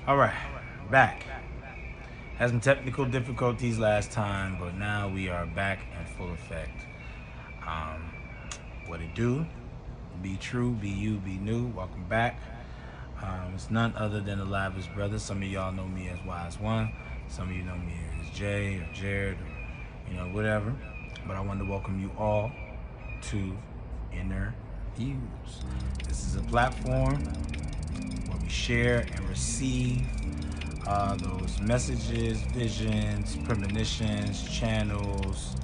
All right, back. Had some technical difficulties last time, but now we are back in full effect. Um, what it do? Be true, be you, be new. Welcome back. It's none other than the Livest Brothers. Some of y'all know me as Wise One. Some of you know me as Jay or Jared or whatever. But I wanted to welcome you all to Inner Views. This is a platform where we share and receive those messages, visions, premonitions, channels,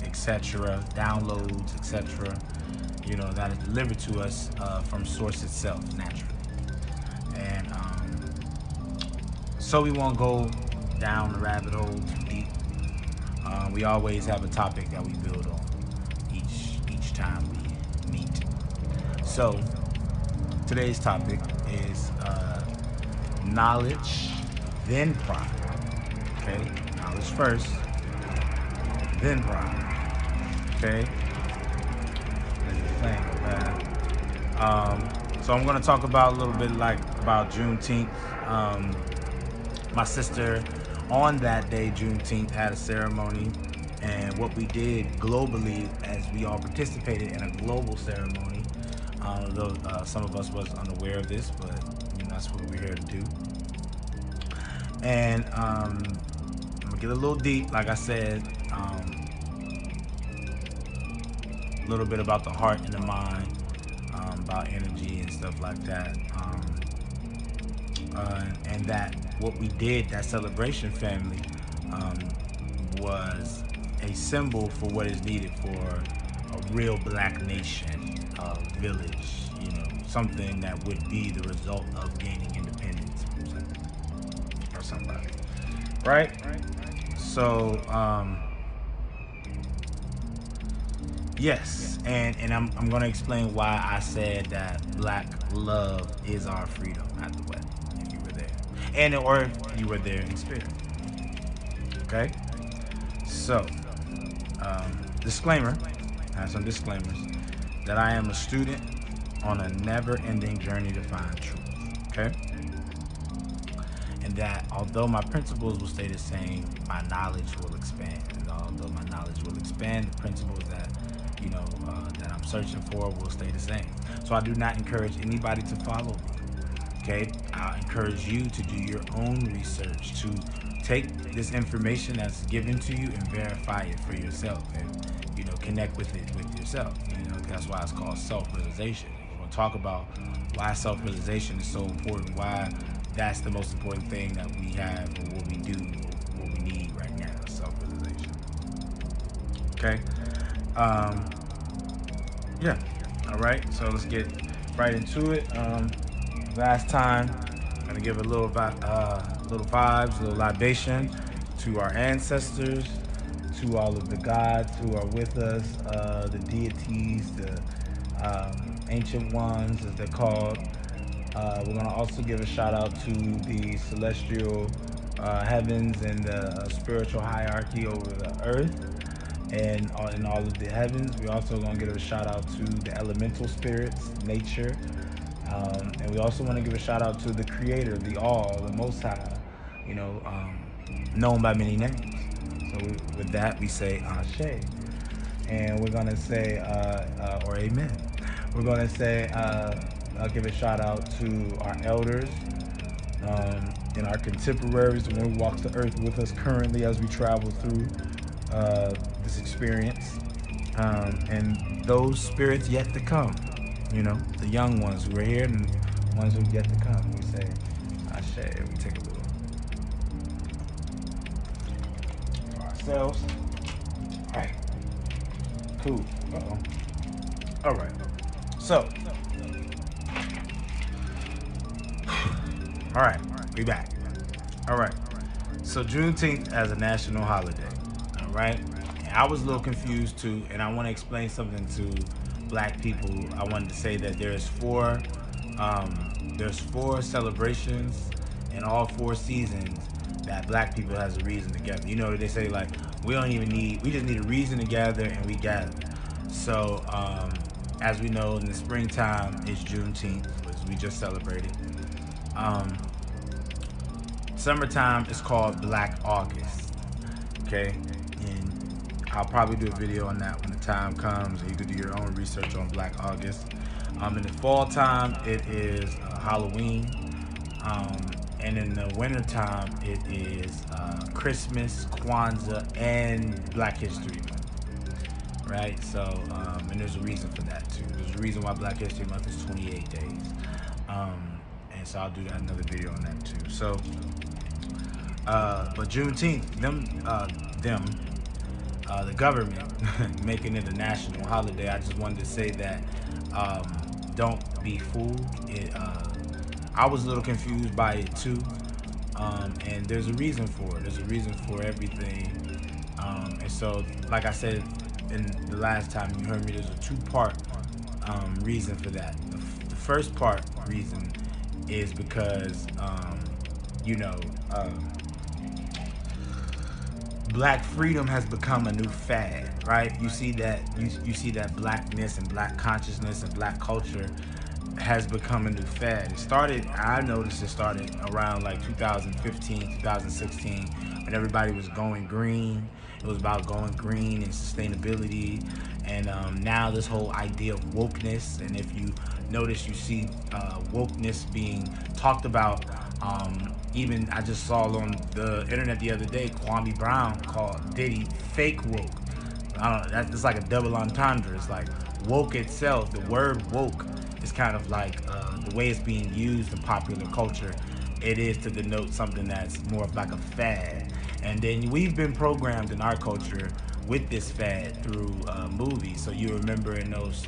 etc., downloads, etc., that is delivered to us from source itself, naturally. And so we won't go down the rabbit hole too deep. We always have a topic that we build on each time we meet. So today's topic is knowledge, then pride. Okay, knowledge first, then pride. Okay. So I'm going to talk about a little bit about Juneteenth. My sister, on that day, Juneteenth, had a ceremony, and what we did globally, as we all participated in a global ceremony, though some of us was unaware of this, but that's what we're here to do. And I'm gonna get a little deep, like I said, a little bit about the heart and the mind, about energy and stuff like that, and that what we did, that celebration, family, was a symbol for what is needed for a real black nation, village, something that would be the result of gaining independence or somebody, right? So yes, and I'm going to explain why I said that black love is our freedom at the wedding, if you were there, or if you were there in spirit. Okay, so disclaimer, I have some disclaimers, that I am a student on a never-ending journey to find truth. Okay, and that although my principles will stay the same, my knowledge will expand. And although my knowledge will expand, the principles that that I'm searching for will stay the same. So I do not encourage anybody to follow me. Okay, I encourage you to do your own research, to take this information that's given to you and verify it for yourself, and connect with it with yourself. That's why it's called self-realization. We're going to talk about why self-realization is so important, why that's the most important thing that we have, or what we do, or what we need right now, self-realization. Okay. Yeah. All right. So let's get right into it. Last time, I'm gonna give a little vibes, a little libation to our ancestors, to all of the gods who are with us, the deities, the ancient ones, as they're called. We're gonna also give a shout out to the celestial heavens and the spiritual hierarchy over the earth. And in all of the heavens. We're also going to give a shout out to the elemental spirits, nature, and we also want to give a shout out to the Creator, the All, the Most High, known by many names. So with that, we say Ashe, and we're going to say or Amen. We're going to say I'll give a shout out to our elders and our contemporaries, the one who walks the earth with us currently as we travel through this experience, and those spirits yet to come, the young ones who are here and the ones who are yet to come. We say Ashe. We take a little for ourselves. All right, cool. All right, so all right, we back. All right, so Juneteenth as a national holiday. All right, and I was a little confused too, and I want to explain something to black people. I wanted to say that there's four celebrations in all 4 seasons that black people has a reason to gather. They say, like, we just need a reason to gather, and we gather. So as we know, in the springtime, it's Juneteenth, which we just celebrated. Summertime is called Black August. Okay, and I'll probably do a video on that when the time comes, and you can do your own research on Black August. In the fall time, it is Halloween, and in the winter time, it is Christmas, Kwanzaa, and Black History Month. Right? So, and there's a reason for that too. There's a reason why Black History Month is 28 days. And so I'll do that another video on that too. So, but Juneteenth, the government making it a national holiday. I just wanted to say that don't be fooled. I was a little confused by it too, and there's a reason for it. There's a reason for everything, and so, like I said in the last time you heard me, there's a two-part reason for that. The first part reason is because Black freedom has become a new fad, right? You see that you see that blackness and black consciousness and black culture has become a new fad. I noticed it started around like 2015, 2016, when everybody was going green. It was about going green and sustainability, and now this whole idea of wokeness. And if you notice, you see wokeness being talked about. Even I just saw on the internet the other day, Kwame Brown called Diddy fake woke. I don't know, that's like a double entendre. It's like woke itself, the word woke is kind of like the way it's being used in popular culture. It is to denote something that's more of like a fad. And then we've been programmed in our culture with this fad through movies. So you remember in those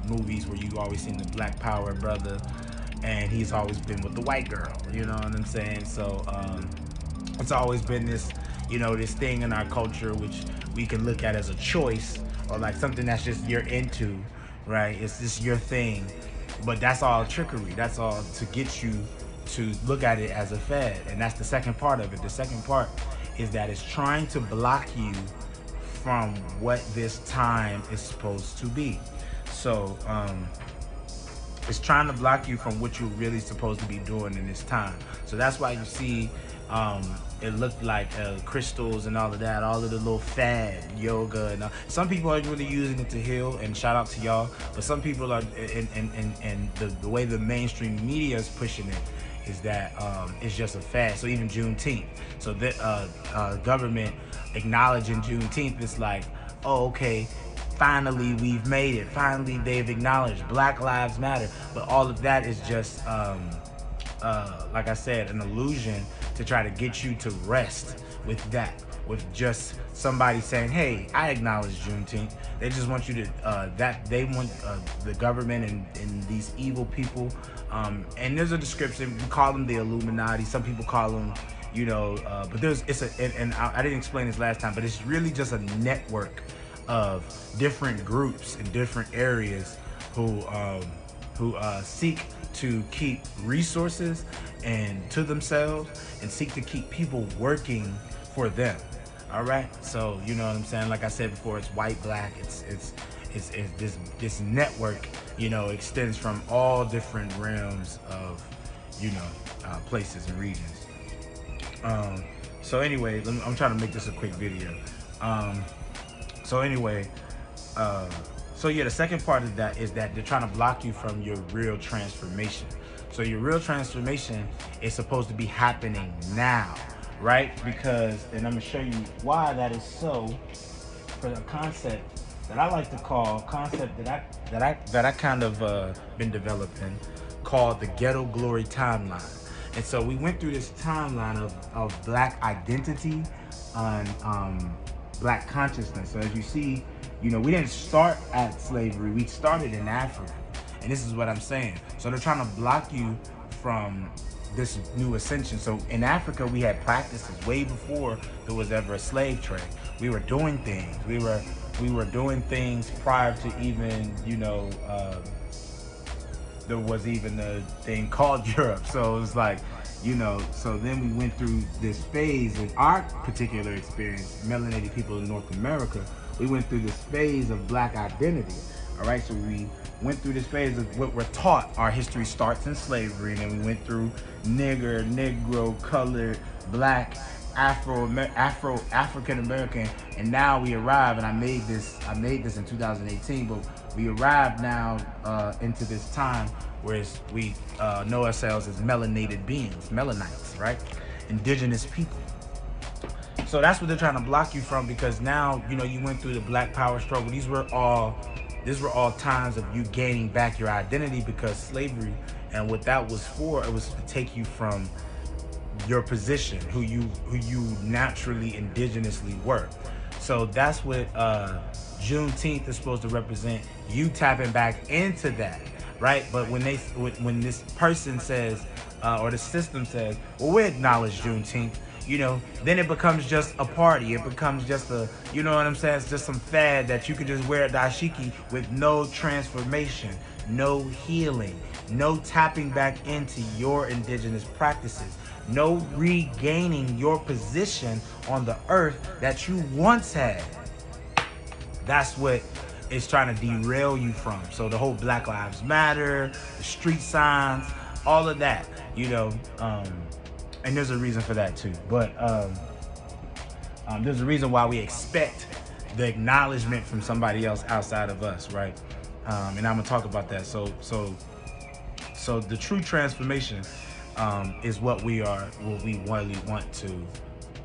movies where you always seen the Black Power brother, and he's always been with the white girl, you know what I'm saying? So it's always been this, this thing in our culture which we can look at as a choice, or like something that's just you're into, right? It's just your thing, but that's all trickery. That's all to get you to look at it as a fad. And that's the second part of it. The second part is that it's trying to block you from what this time is supposed to be. So it's trying to block you from what you're really supposed to be doing in this time. So that's why you see it looked like crystals and all of that, all of the little fad yoga, and some people are really using it to heal, and shout out to y'all. But some people are, and the way the mainstream media is pushing it is that it's just a fad. So even Juneteenth, so the government acknowledging Juneteenth, it's like, oh, okay, finally we've made it. Finally they've acknowledged Black Lives Matter. But all of that is just, like I said, an illusion to try to get you to rest with that, with just somebody saying, hey, I acknowledge Juneteenth. They just want you to, they want the government and these evil people, and there's a description, we call them the Illuminati, some people call them, but I didn't explain this last time, but it's really just a network of different groups in different areas who seek to keep resources and to themselves, and seek to keep people working for them. All right, so you know what I'm saying. Like I said before, it's white, black. It's this network, extends from all different realms of, places and regions. So anyway, I'm trying to make this a quick video. So yeah, the second part of that is that they're trying to block you from your real transformation. So your real transformation is supposed to be happening now, right? Because, and I'm gonna show you why that is so, for a concept that I like to call, that I kind of been developing, called the Ghetto Glory Timeline. And so we went through this timeline of Black identity and Black consciousness. So as you see, we didn't start at slavery, we started in Africa. And this is what I'm saying. So they're trying to block you from this new ascension. So in Africa, we had practices way before there was ever a slave trade. We were doing things. We were doing things prior to even, there was even a thing called Europe. So it was like, so then we went through this phase in our particular experience, melanated people in North America. We went through this phase of Black identity, All right, so we went through this phase of what we're taught. Our history starts in slavery, and then we went through nigger, negro, colored, black, African American, and now we arrive. And I made this in 2018, but we arrive now into this time where we know ourselves as melanated beings, melanites, right? Indigenous people. So that's what they're trying to block you from, because now, you know, you went through the Black Power struggle. These were all times of you gaining back your identity, because slavery, and what that was for, it was to take you from your position, who you naturally indigenously were. So that's what Juneteenth is supposed to represent, you tapping back into that, right? But when this person says, or the system says, well, we acknowledge Juneteenth, you know, then it becomes just a party. It becomes just a, you know what I'm saying? It's just some fad that you could just wear a dashiki with no transformation, no healing, no tapping back into your indigenous practices, no regaining your position on the earth that you once had. That's what it's trying to derail you from. So the whole Black Lives Matter, the street signs, all of that, you know, and there's a reason for that too. But there's a reason why we expect the acknowledgement from somebody else outside of us, right? And I'm gonna talk about that. So the true transformation is what we really want to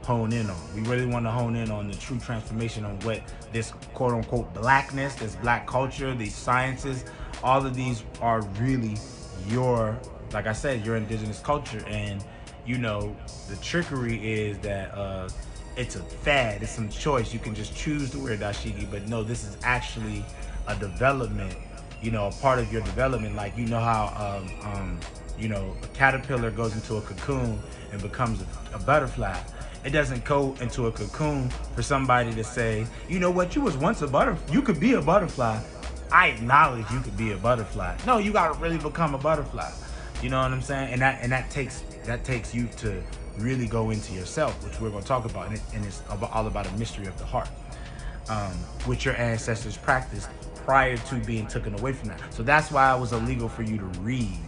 hone in on. We really want to hone in on the true transformation on what this quote unquote blackness, this black culture, these sciences, all of these are really your, like I said, your indigenous culture. And you know, the trickery is that it's a fad, it's some choice. You can just choose to wear dashiki, but no, this is actually a development, you know, a part of your development. Like, you know how, you know, a caterpillar goes into a cocoon and becomes a butterfly. It doesn't go into a cocoon for somebody to say, you know what, you was once a butterfly, you could be a butterfly. I acknowledge you could be a butterfly. No, you gotta really become a butterfly. You know what I'm saying? And that takes you to really go into yourself, which we're going to talk about, and it's all about a mystery of the heart, which your ancestors practiced prior to being taken away from that. So that's why it was illegal for you to read,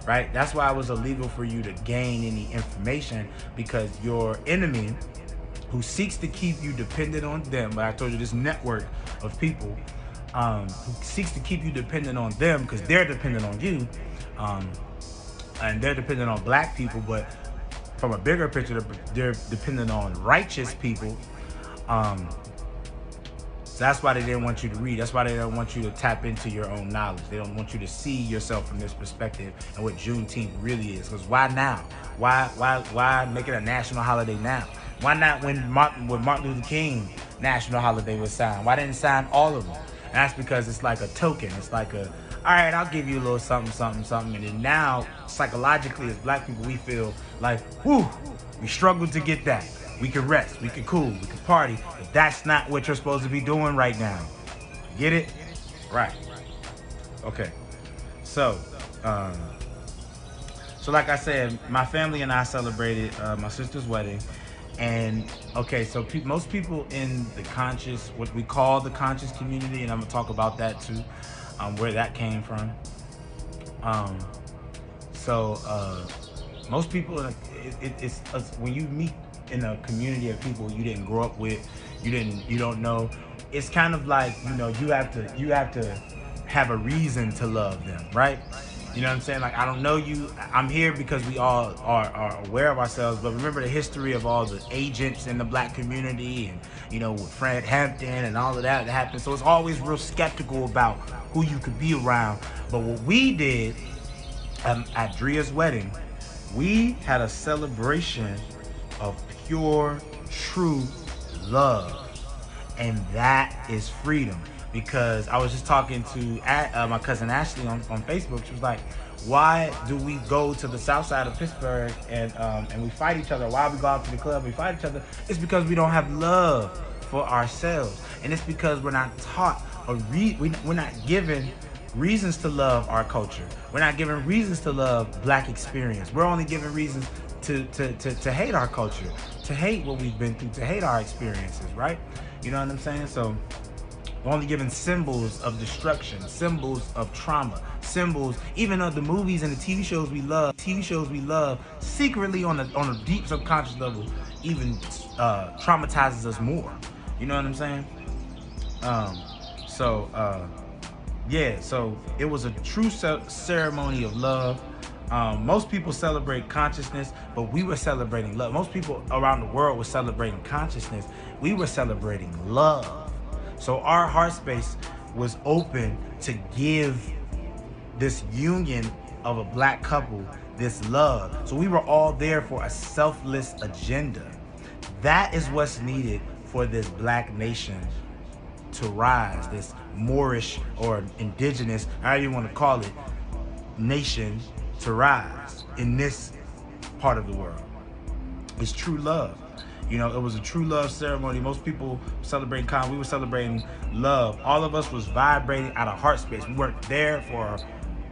right? That's why it was illegal for you to gain any information, because your enemy, who seeks to keep you dependent on them, but I told you this network of people who seeks to keep you dependent on them because they're dependent on you, and they're dependent on black people, but from a bigger picture, they're dependent on righteous people. That's why they didn't want you to read. That's why they don't want you to tap into your own knowledge. They don't want you to see yourself from this perspective and what Juneteenth really is. Because why now? Why make it a national holiday now? Why not when Martin Luther King national holiday was signed? Why didn't sign all of them? And that's because it's like a token. It's like a, all right, I'll give you a little something, something, something. And then now, psychologically, as black people, we feel like, whew, we struggled to get that. We can rest, we can cool, we can party, but that's not what you're supposed to be doing right now. Get it? Right. Okay. So like I said, my family and I celebrated my sister's wedding. And okay, so most people in the conscious, what we call the conscious community, and I'm gonna talk about that too, where that came from. Most people, it's when you meet in a community of people you didn't grow up with, you don't know, it's kind of like, you know, you have to have a reason to love them, right? You know what I'm saying? Like, I don't know you, I'm here because we all are aware of ourselves, but remember the history of all the agents in the black community, and, you know, with Fred Hampton and all of that happened. So it's always real skeptical about who you could be around. But what we did at Dria's wedding, we had a celebration of pure, true love. And that is freedom. Because I was just talking to my cousin Ashley on Facebook. She was like, why do we go to the south side of Pittsburgh and we fight each other? Why we go out to the club and we fight each other? It's because we don't have love for ourselves. And it's because we're not taught, or we're not given reasons to love our culture. We're not given reasons to love black experience. We're only given reasons to hate our culture, to hate what we've been through, to hate our experiences, right? You know what I'm saying? So We're only given symbols of destruction, symbols of trauma, symbols, even of the movies and the TV shows we love, secretly on a deep subconscious level, even traumatizes us more. You know what I'm saying? Um, yeah, so it was a true ceremony of love. Most people celebrate consciousness, but we were celebrating love. Most people around the world were celebrating consciousness. We were celebrating love. So our heart space was open to give this union of a black couple this love. So we were all there for a selfless agenda. That is what's needed for this black nation to rise, this Moorish or indigenous, however you want to call it, nation to rise in this part of the world. It's true love. You know, it was a true love ceremony. Most people celebrating we were celebrating love. All of us was vibrating out of heart space. We weren't there for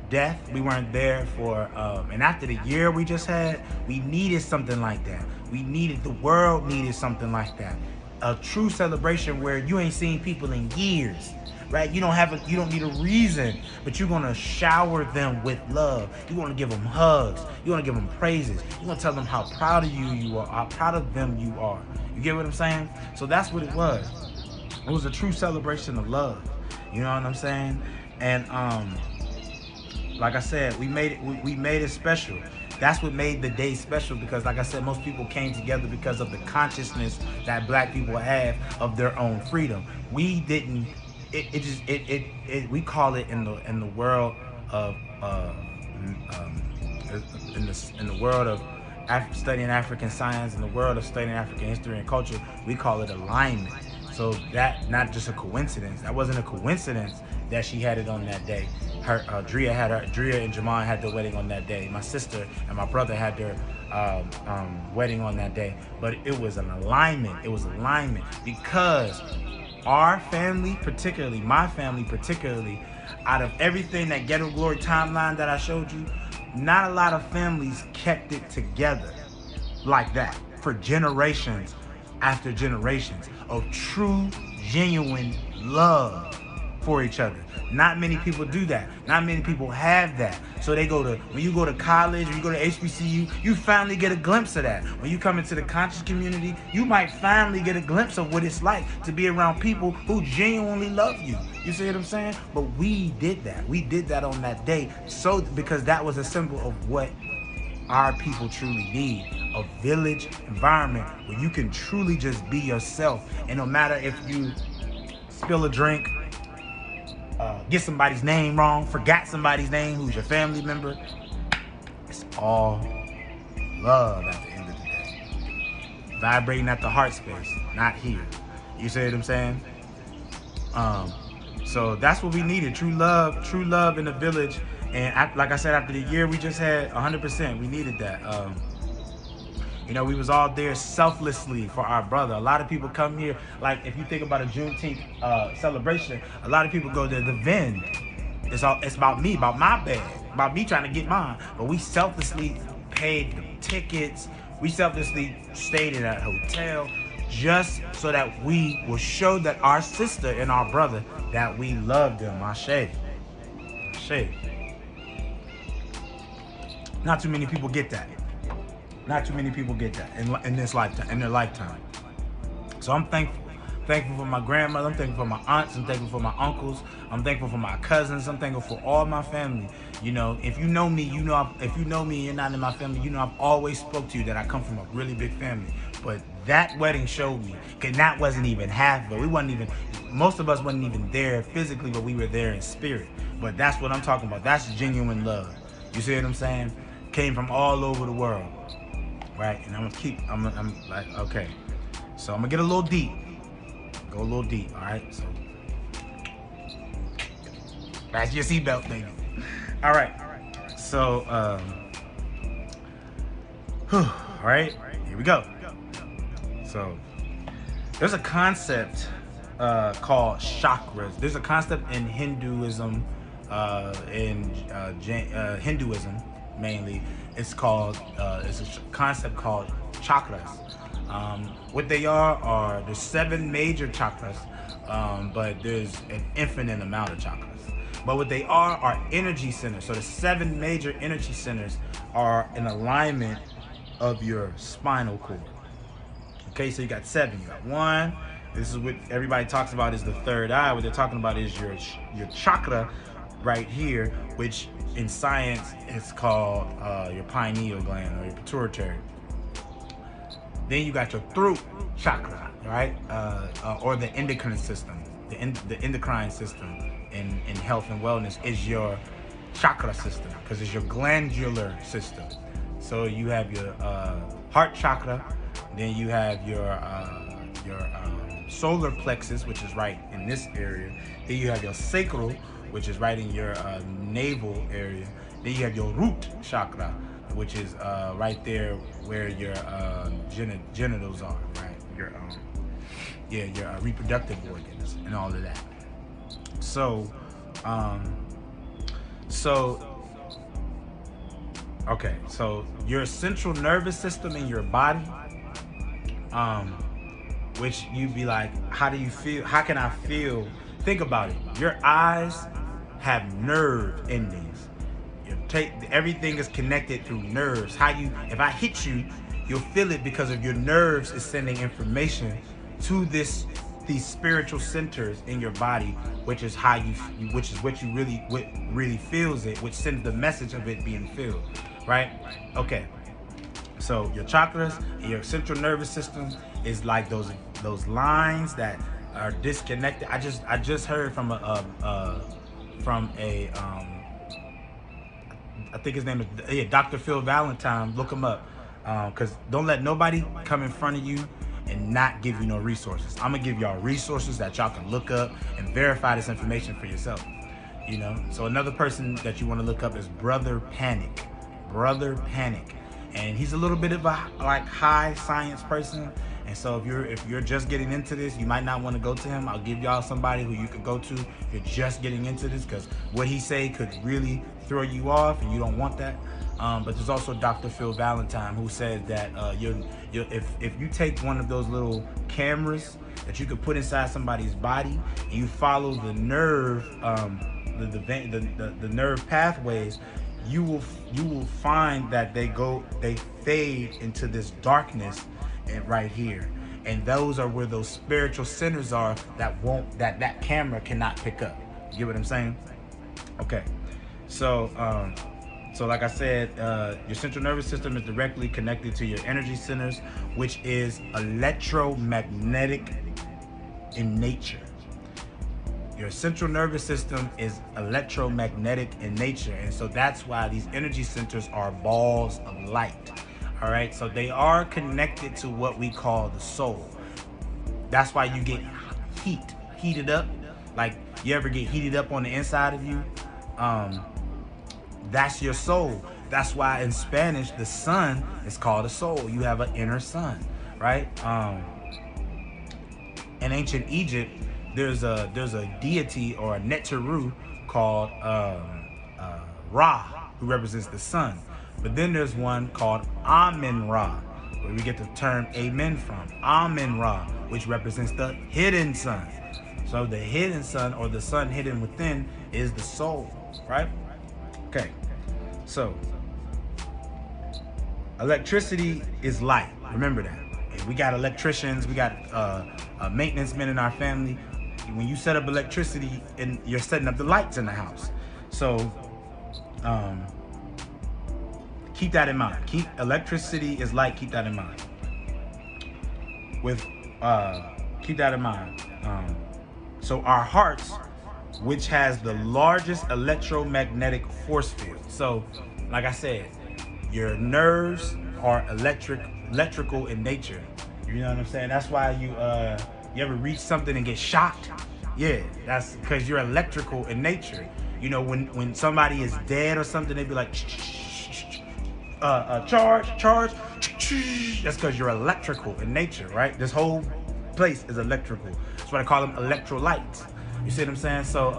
death. We weren't there for, and after the year we just had, we needed something like that. The world needed something like that. A true celebration where you ain't seen people in years, right? You don't need a reason, but you're gonna shower them with love. You're gonna give them hugs. You're gonna give them praises. You're gonna tell them how proud of you are, how proud of them you are. You get what I'm saying? So that's what it was. It was a true celebration of love. You know what I'm saying? And like I said, we made it special. That's what made the day special, because like I said, most people came together because of the consciousness that black people have of their own freedom. We didn't. We call it in the world of in the world of studying African science, in the world of studying African history and culture, we call it alignment. So that not just a coincidence. That wasn't a coincidence that she had it on that day. Drea and Joanne had their wedding on that day. My sister and my brother had their wedding on that day. But it was an alignment. It was alignment because our family, particularly my family, particularly, out of everything that Ghetto Glory timeline that I showed you, not a lot of families kept it together like that for generations after generations of true, genuine love for each other. Not many people do that. Not many people have that. So when you go to college, when you go to HBCU, you finally get a glimpse of that. When you come into the conscious community, you might finally get a glimpse of what it's like to be around people who genuinely love you. You see what I'm saying? But we did that. We did that on that day. So because that was a symbol of what our people truly need. A village environment where you can truly just be yourself. And no matter if you spill a drink, get somebody's name wrong, forgot somebody's name who's your family member, it's all love at the end of the day. Vibrating at the heart space, not here. You see what I'm saying? So that's what we needed. True love in the village. And like I said, after the year we just had, 100%, we needed that. You know, we was all there selflessly for our brother. A lot of people come here, like if you think about a Juneteenth celebration, a lot of people go to the Vend. It's about me, about my bag, about me trying to get mine. But we selflessly paid the tickets. We selflessly stayed in a hotel just so that we will show that our sister and our brother that we love them. Ashe. Not too many people get that. Not too many people get that in this lifetime, in their lifetime. So I'm thankful. Thankful for my grandmother. I'm thankful for my aunts. I'm thankful for my uncles. I'm thankful for my cousins. I'm thankful for all my family. You know, if you know me, you know. If you know me, and you're not in my family, you know I've always spoke to you that I come from a really big family. But that wedding showed me, because that wasn't even half of it. Most of us wasn't even there physically, but we were there in spirit. But that's what I'm talking about. That's genuine love. You see what I'm saying? Came from all over the world. Right, and I'm like, okay, so I'm gonna get a little deep, go a little deep, all right, so that's your seatbelt, baby. All right, so, all right, here we go. So, there's a concept called chakras. There's a concept in Hinduism, Hinduism mainly. It's a concept called chakras. What they are the 7 major chakras but there's an infinite amount of chakras. But what they are energy centers. So the 7 major energy centers are in alignment of your spinal cord. Okay, so you got 7. You got 1. This is what everybody talks about is the third eye. What they're talking about is your chakra right here, which in science is called your pineal gland or your pituitary. Then you got your throat chakra, right? Or the endocrine system. The endocrine system in health and wellness is your chakra system because it's your glandular system. So you have your heart chakra, then you have your solar plexus, which is right in this area. Then you have your sacral, which is right in your navel area. Then you have your root chakra, which is right there where your genitals are, right? Your reproductive organs and all of that. So, okay, so your central nervous system in your body, which you'd be like, how do you feel? How can I feel? Think about it. Your eyes have nerve endings. Everything is connected through nerves. If I hit you, you'll feel it because of your nerves is sending information to these spiritual centers in your body, which is what really feels it, which sends the message of it being filled, right? Okay. So your chakras, your central nervous system is like those lines that are disconnected. I just heard from I think his name is Dr. Phil Valentine. Look him up, because don't let nobody come in front of you and not give you no resources. I'm gonna give y'all resources that y'all can look up and verify this information for yourself. You know. So another person that you want to look up is Brother Panic. And he's a little bit of a high science person. And so if you're just getting into this, you might not want to go to him. I'll give y'all somebody who you could go to if you're just getting into this, because what he say could really throw you off, and you don't want that. But there's also Dr. Phil Valentine, who says that if you take one of those little cameras that you could put inside somebody's body and you follow the nerve, the nerve pathways, you will find that they fade into this darkness and right here, and those are where those spiritual centers are that camera cannot pick up. You get what I'm saying? Okay, so like I said, your central nervous system is directly connected to your energy centers, which is electromagnetic in nature. Your central nervous system is electromagnetic in nature, and so that's why these energy centers are balls of light. All right, so they are connected to what we call the soul. That's why you get heated up. Like, you ever get heated up on the inside of you? That's your soul. That's why in Spanish, the sun is called a soul. You have an inner sun, right? In ancient Egypt, there's a deity or a Neteru called Ra, who represents the sun. But then there's one called Amen-Ra, where we get the term amen from. Amen-Ra, which represents the hidden sun. So the hidden sun, or the sun hidden within, is the soul, right? Okay, so electricity is light. Remember that. We got electricians, we got maintenance men in our family. When you set up electricity, and you're setting up the lights in the house. So keep that in mind. Electricity is light. Keep that in mind. Keep that in mind. So our hearts, which has the largest electromagnetic force field. So, like I said, your nerves are electrical in nature. You know what I'm saying? That's why you ever reach something and get shocked? Yeah, that's because you're electrical in nature. You know, when somebody is dead or something, they be like, charge. That's because you're electrical in nature, right? This whole place is electrical. That's why I call them electrolytes. You see what I'm saying? So,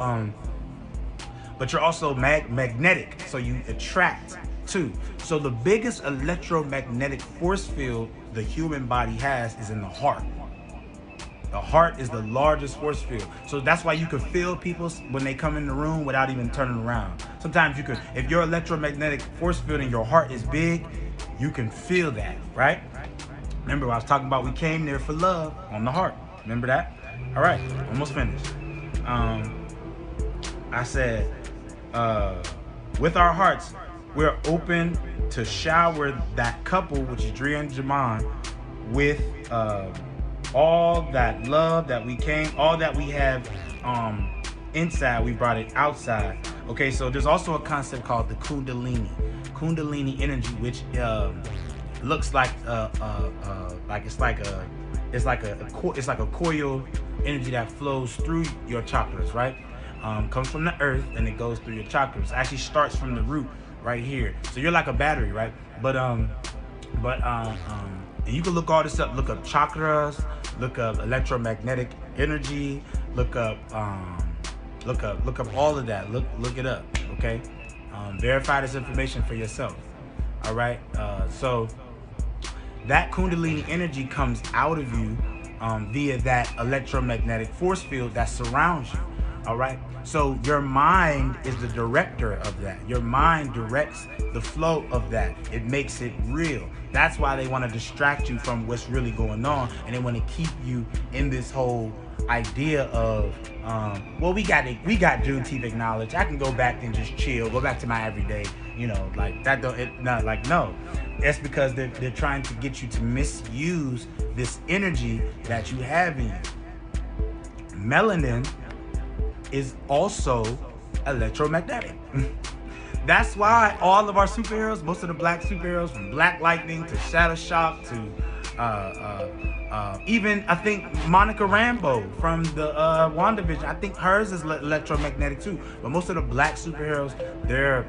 but you're also magnetic, so you attract too. So the biggest electromagnetic force field the human body has is in the heart. The heart is the largest force field. So that's why you can feel people when they come in the room without even turning around. Sometimes you could, if your electromagnetic force field in your heart is big, you can feel that, right? Remember, I was talking about we came there for love on the heart. Remember that? All right, almost finished. I said, with our hearts, we're open to shower that couple, which is Drea and Jamon, with all that love that we came, all that we have inside, we brought it outside. Okay, so there's also a concept called the Kundalini energy, which looks like it's like a coil energy that flows through your chakras, right? Comes from the earth and it goes through your chakras. It actually starts from the root right here. So you're like a battery, right? And you can look all this up. Look up chakras, look up electromagnetic energy, look up all of that. Look it up, okay? Verify this information for yourself. All right. So that Kundalini energy comes out of you via that electromagnetic force field that surrounds you. All right. So your mind is the director of that. Your mind directs the flow of that. It makes it real. That's why they want to distract you from what's really going on, and they want to keep you in this whole idea of, well, we got Juneteenth acknowledged. I can go back and just chill, go back to my everyday, like that. No. That's because they're trying to get you to misuse this energy that you have in you. Melanin is also electromagnetic. That's why all of our superheroes, most of the black superheroes, from Black Lightning to Shadow Shock to even I think Monica Rambeau from the WandaVision, I think hers is electromagnetic too. But most of the black superheroes, their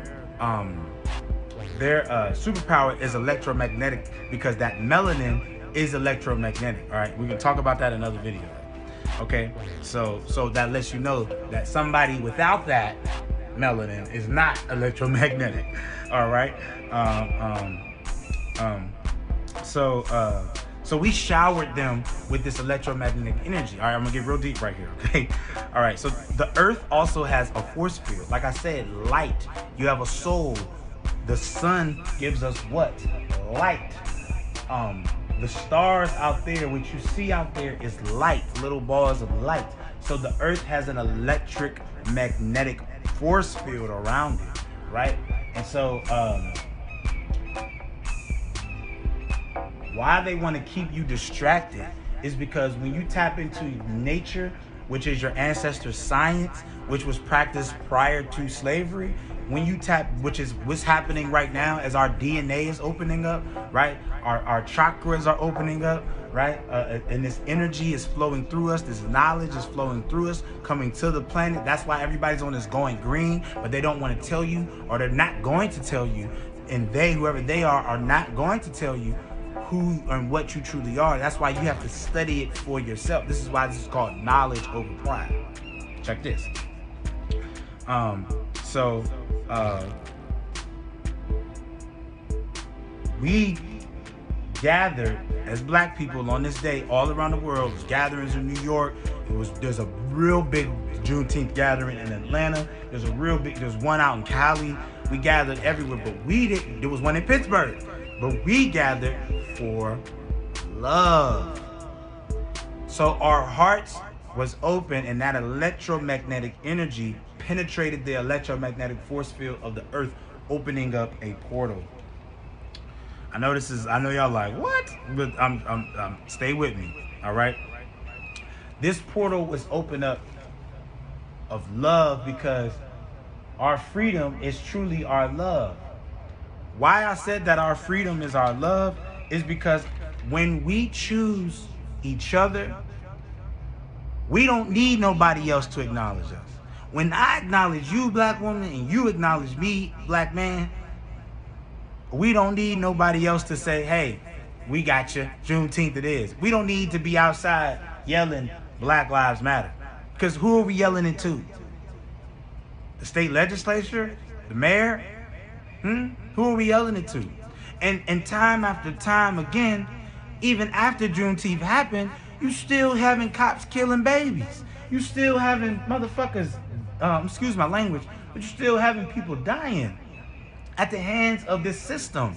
superpower is electromagnetic because that melanin is electromagnetic. All right, we can talk about that in another video. Okay, so that lets you know that somebody without that melanin is not electromagnetic. All right. So we showered them with this electromagnetic energy. All right, I'm gonna get real deep right here. Okay. All right. So the earth also has a force field. Like I said, light. You have a soul. The sun gives us what? Light. The stars out there, what you see out there is light, little balls of light. So the earth has an electric magnetic force field around it, right? And so why they want to keep you distracted is because when you tap into nature, which is your ancestors' science, which was practiced prior to slavery, when you tap, which is what's happening right now as our DNA is opening up, right? Our chakras are opening up, right? And this energy is flowing through us. This knowledge is flowing through us, coming to the planet. That's why everybody's on this going green, but they don't want to tell you, or they're not going to tell you. And they, whoever they are not going to tell you who and what you truly are. That's why you have to study it for yourself. This is why this is called knowledge over pride. Check this. We gathered as black people on this day all around the world. There's gatherings in New York. There's a real big Juneteenth gathering in Atlanta. There's one out in Cali. We gathered everywhere, but there was one in Pittsburgh. But we gathered for love. So our hearts was open, and that electromagnetic energy penetrated the electromagnetic force field of the earth, opening up a portal. I know y'all like, what? But stay with me, all right? This portal was opened up of love because our freedom is truly our love. Why I said that our freedom is our love is because when we choose each other, we don't need nobody else to acknowledge us. When I acknowledge you, black woman, and you acknowledge me, black man, we don't need nobody else to say, hey, we got you, Juneteenth it is. We don't need to be outside yelling Black Lives Matter. Because who are we yelling it to? The state legislature? The mayor? Who are we yelling it to? And time after time again, even after Juneteenth happened, You still having cops killing babies. You still having motherfuckers, excuse my language, but you still having people dying at the hands of this system.